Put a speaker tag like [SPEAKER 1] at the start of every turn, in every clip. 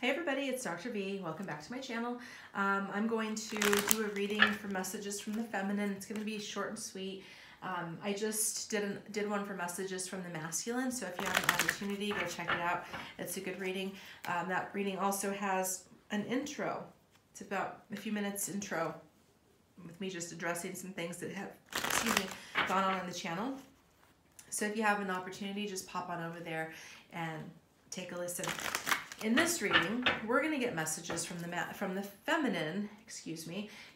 [SPEAKER 1] Hey everybody, it's Dr. V. Welcome back to my channel. I'm going to do a reading for messages from the feminine. It's going to be short and sweet. I just did one for messages from the masculine, so if you have an opportunity, go check it out. It's a good reading. That reading also has an intro. It's about a few minutes intro with me just addressing some things that have, gone on the channel. So if you have an opportunity, just pop on over there and take a listen. In this reading, we're going to get messages from the feminine,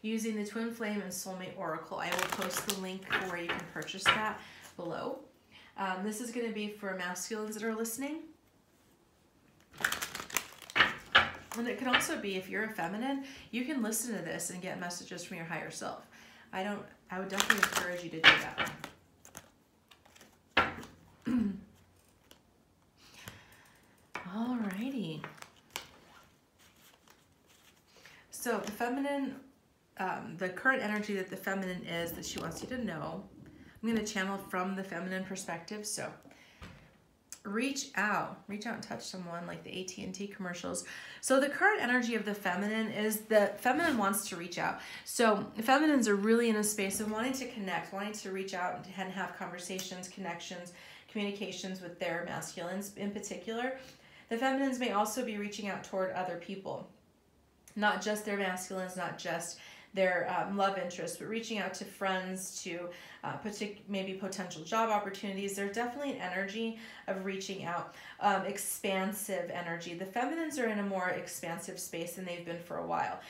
[SPEAKER 1] using the Twin Flame and Soulmate Oracle. I will post the link for where you can purchase that below. This is going to be for masculines that are listening. And it can also be, if you're a feminine, you can listen to this and get messages from your higher self. I would definitely encourage you to do that. Alrighty. So the feminine, the current energy that the feminine is that she wants you to know, I'm going to channel from the feminine perspective. So reach out and touch someone, like the AT&T commercials. So the current energy of the feminine is that feminine wants to reach out. So feminines are really in a space of wanting to connect, wanting to reach out and have conversations, connections, communications with their masculines in particular. The feminines may also be reaching out toward other people, not just their masculines, not just their love interests, but reaching out to friends, to maybe potential job opportunities. There's definitely an energy of reaching out, expansive energy. The feminines are in a more expansive space than they've been for a while,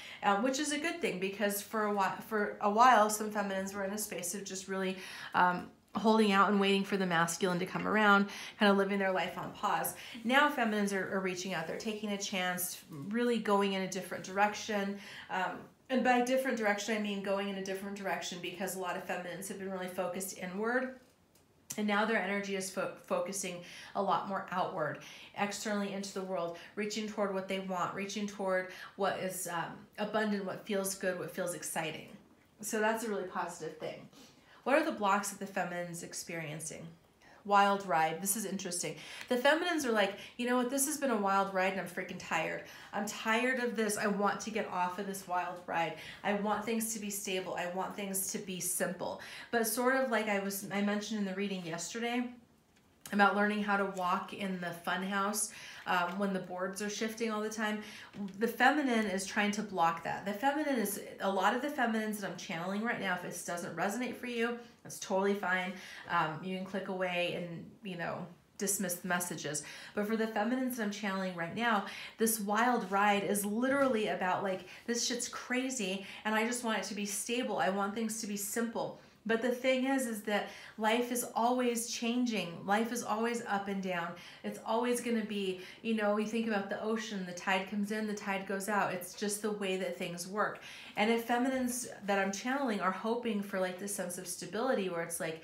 [SPEAKER 1] which is a good thing, because for a while, some feminines were in a space of just really holding out and waiting for the masculine to come around, kind of living their life on pause. Now feminines are reaching out. They're taking a chance, really going in a different direction. And by different direction, I mean going in a different direction, because a lot of feminines have been really focused inward. And now their energy is focusing a lot more outward, externally into the world, reaching toward what they want, reaching toward what is abundant, what feels good, what feels exciting. So that's a really positive thing. What are the blocks that the feminine's experiencing? Wild ride. This is interesting. The feminines are like, you know what, this has been a wild ride and I'm freaking tired. I'm tired of this. I want to get off of this wild ride. I want things to be stable. I want things to be simple. But sort of like I mentioned in the reading yesterday about learning how to walk in the fun house when the boards are shifting all the time. The feminine is trying to block that. The feminine is, a lot of the feminines that I'm channeling right now, if this doesn't resonate for you, that's totally fine. You can click away and, dismiss the messages. But for the feminines that I'm channeling right now, this wild ride is literally about like, this shit's crazy and I just want it to be stable. I want things to be simple. But the thing is that life is always changing. Life is always up and down. It's always going to be, we think about the ocean, the tide comes in, the tide goes out. It's just the way that things work. And if feminines that I'm channeling are hoping for like this sense of stability, where it's like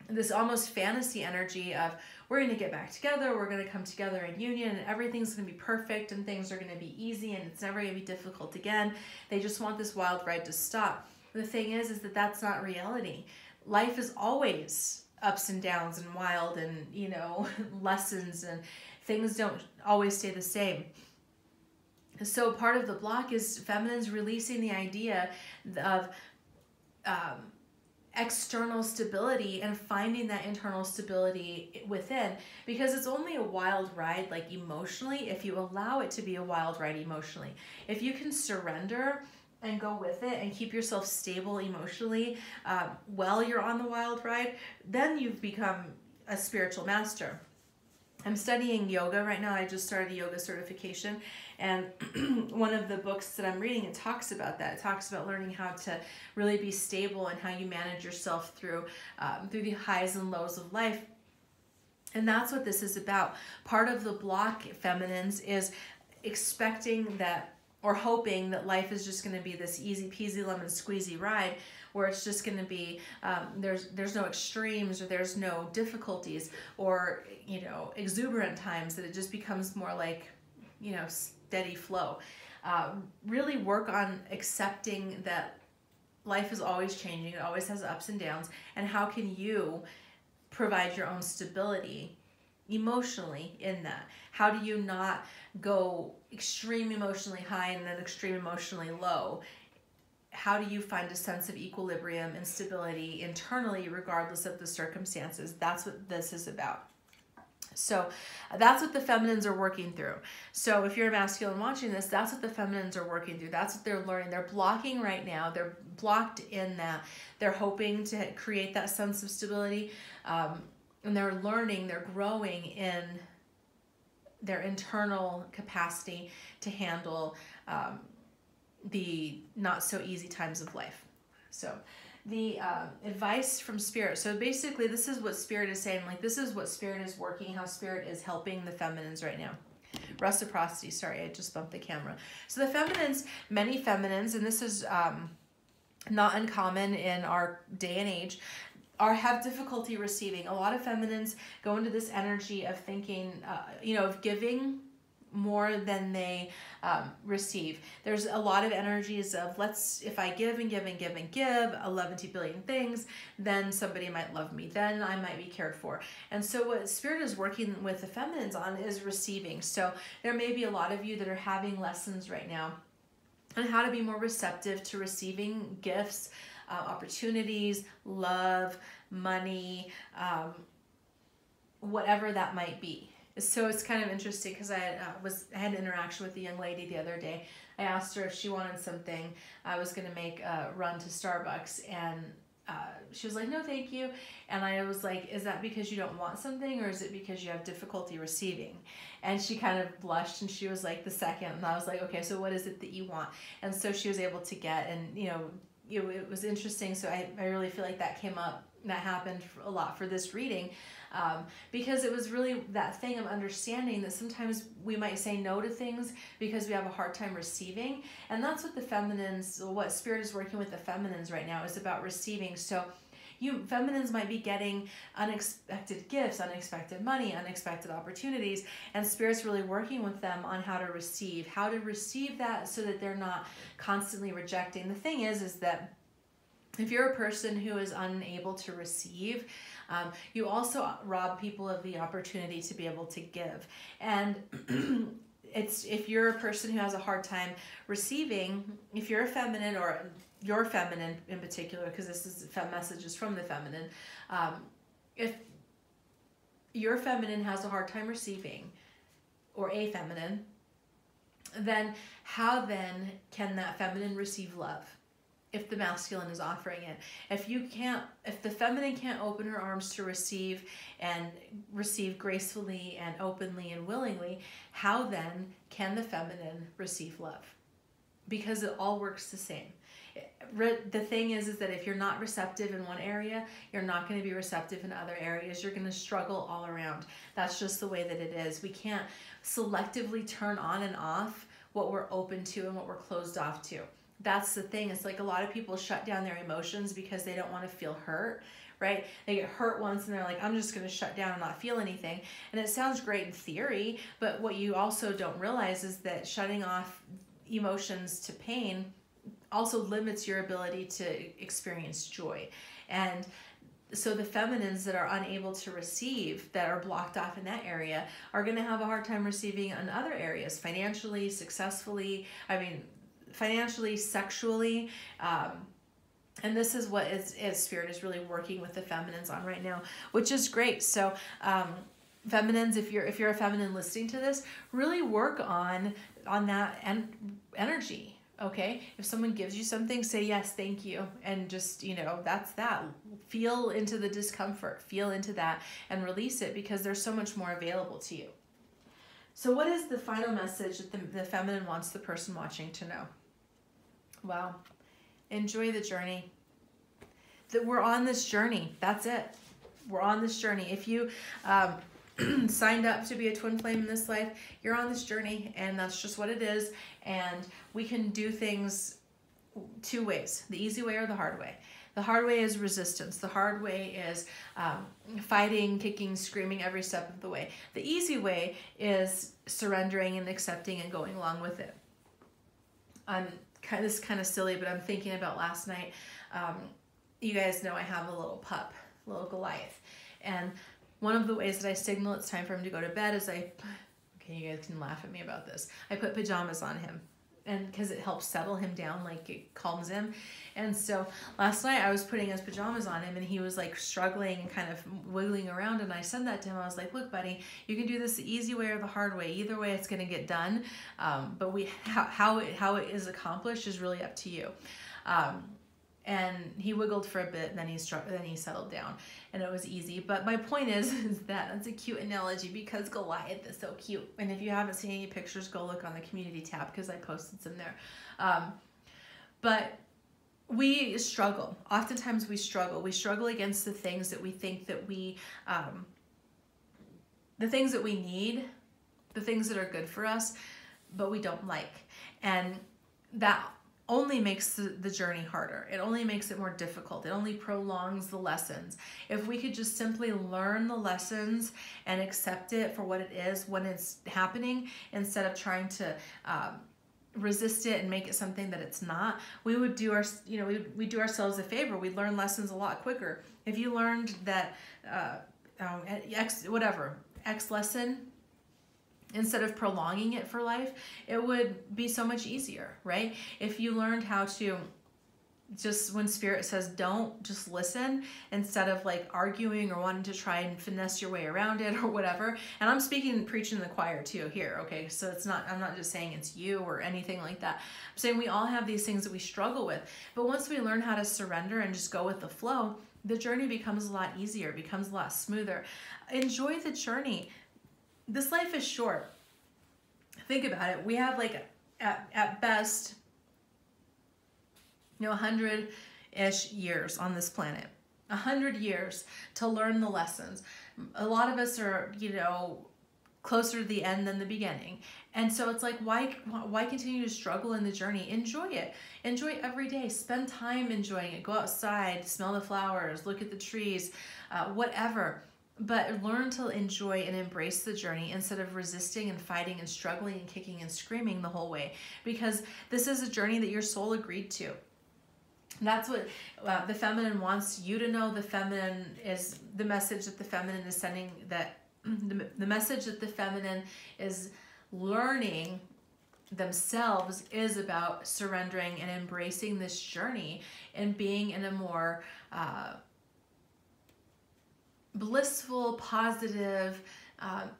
[SPEAKER 1] this almost fantasy energy of, we're going to get back together, we're going to come together in union, and everything's going to be perfect, and things are going to be easy, and it's never going to be difficult again. They just want this wild ride to stop. The thing is that that's not reality. Life is always ups and downs and wild and, lessons, and things don't always stay the same. So part of the block is feminines releasing the idea of external stability and finding that internal stability within, because it's only a wild ride, like emotionally, if you allow it to be a wild ride emotionally. If you can surrender and go with it and keep yourself stable emotionally while you're on the wild ride, then you've become a spiritual master. I'm studying yoga right now. I just started a yoga certification, and one of the books that I'm reading, it talks about that. It talks about learning how to really be stable and how you manage yourself through the highs and lows of life. And that's what this is about. Part of the block, feminines, is expecting that, or hoping that life is just going to be this easy peasy lemon squeezy ride, where it's just going to be, there's no extremes, or there's no difficulties, or, exuberant times, that it just becomes more like, steady flow. Really work on accepting that life is always changing. It always has ups and downs. And how can you provide your own stability emotionally in that? How do you not go extreme emotionally high and then extreme emotionally low? How do you find a sense of equilibrium and stability internally regardless of the circumstances? That's what this is about. So that's what the feminines are working through. So if you're a masculine watching this, that's what the feminines are working through. That's what they're learning. They're blocking right now. They're blocked in that. They're hoping to create that sense of stability. And they're learning, they're growing in their internal capacity to handle the not so easy times of life. So the advice from Spirit. So basically this is what Spirit is saying. Like, this is what Spirit is working, how Spirit is helping the feminines right now. Reciprocity. Sorry, I just bumped the camera. So the feminines, many feminines, and this is not uncommon in our day and age, have difficulty receiving. A lot of feminines go into this energy of thinking, of giving more than they receive. There's a lot of energies of, if I give and give and give and give 11 billion things, then somebody might love me, then I might be cared for. And so what Spirit is working with the feminines on is receiving. So there may be a lot of you that are having lessons right now on how to be more receptive to receiving gifts, opportunities, love, money, whatever that might be. So it's kind of interesting because I had an interaction with a young lady the other day. I asked her if she wanted something. I was going to make a run to Starbucks, and she was like, no, thank you. And I was like, is that because you don't want something, or is it because you have difficulty receiving? And she kind of blushed, and she was like, the second. And I was like, okay, so what is it that you want? And so she was able to get, and it was interesting. So I really feel like that came up, that happened a lot for this reading, because it was really that thing of understanding that sometimes we might say no to things because we have a hard time receiving. And that's what the feminines, what Spirit is working with the feminines right now, is about receiving. So you feminines might be getting unexpected gifts, unexpected money, unexpected opportunities, and Spirit's really working with them on how to receive that so that they're not constantly rejecting. The thing is that if you're a person who is unable to receive, you also rob people of the opportunity to be able to give. And if you're a person who has a hard time receiving, if you're a feminine, or you're feminine in particular, because this is messages from the feminine, if your feminine has a hard time receiving, or a feminine, then how then can that feminine receive love if the masculine is offering it? If the feminine can't open her arms to receive, and receive gracefully and openly and willingly, how then can the feminine receive love? Because it all works the same. The thing is that if you're not receptive in one area, you're not going to be receptive in other areas. You're going to struggle all around. That's just the way that it is. We can't selectively turn on and off what we're open to and what we're closed off to. That's the thing. It's like a lot of people shut down their emotions because they don't want to feel hurt, right? They get hurt once and they're like, I'm just going to shut down and not feel anything. And it sounds great in theory, but what you also don't realize is that shutting off emotions to pain also limits your ability to experience joy. And so the feminines that are unable to receive, that are blocked off in that area, are going to have a hard time receiving in other areas, financially, financially, sexually, and this is what Spirit is really working with the feminines on right now, which is great. So feminines, if you're a feminine listening to this, really work on that energy. Okay, if someone gives you something, say yes, thank you, and just, that's that. Feel into the discomfort, feel into that, and release it, because there's so much more available to you. So what is the final message that the feminine wants the person watching to know? Well, enjoy the journey. That we're on this journey. That's it. We're on this journey. If you signed up to be a twin flame in this life, you're on this journey, and that's just what it is. And we can do things two ways, the easy way or the hard way. The hard way is resistance. The hard way is fighting, kicking, screaming every step of the way. The easy way is surrendering and accepting and going along with it. This is kind of silly, but I'm thinking about last night. You guys know I have a little pup, little Goliath. And one of the ways that I signal it's time for him to go to bed is okay, you guys can laugh at me about this. I put pajamas on him, and because it helps settle him down, like it calms him. And so last night I was putting his pajamas on him, and he was like struggling and kind of wiggling around, and I said that to him. I was like, look, buddy, you can do this the easy way or the hard way. Either way, it's going to get done. But how it is accomplished is really up to you. And he wiggled for a bit, and then he settled down, and it was easy. But my point is that that's a cute analogy because Goliath is so cute. And if you haven't seen any pictures, go look on the community tab because I posted some there. But we struggle. Oftentimes we struggle. We struggle against the things that we think that the things that we need, the things that are good for us, but we don't like. And that only makes the journey harder. It only makes it more difficult. It only prolongs the lessons. If we could just simply learn the lessons and accept it for what it is when it's happening, instead of trying to resist it and make it something that it's not, we would do we do ourselves a favor. We'd learn lessons a lot quicker. If you learned that X lesson, instead of prolonging it for life, it would be so much easier, right? If you learned how to just, when spirit says don't, just listen instead of like arguing or wanting to try and finesse your way around it or whatever. And I'm preaching to the choir too here, okay? So I'm not just saying it's you or anything like that. I'm saying we all have these things that we struggle with. But once we learn how to surrender and just go with the flow, the journey becomes a lot easier, becomes a lot smoother. Enjoy the journey. This life is short. Think about it. We have like at best, 100-ish years on this planet. 100 years to learn the lessons. A lot of us are, closer to the end than the beginning. And so it's like, why continue to struggle in the journey? Enjoy it. Enjoy every day. Spend time enjoying it. Go outside, smell the flowers, look at the trees, whatever. But learn to enjoy and embrace the journey instead of resisting and fighting and struggling and kicking and screaming the whole way. Because this is a journey that your soul agreed to. That's what the feminine wants you to know. The feminine is the message that the feminine is sending, that the message that the feminine is learning themselves is about surrendering and embracing this journey and being in a more blissful, positive,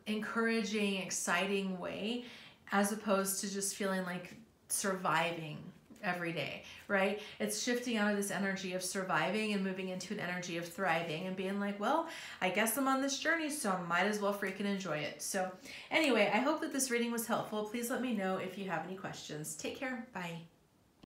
[SPEAKER 1] encouraging, exciting way, as opposed to just feeling like surviving every day, right? It's shifting out of this energy of surviving and moving into an energy of thriving and being like, well, I guess I'm on this journey, so I might as well freaking enjoy it. So anyway, I hope that this reading was helpful. Please let me know if you have any questions. Take care. Bye.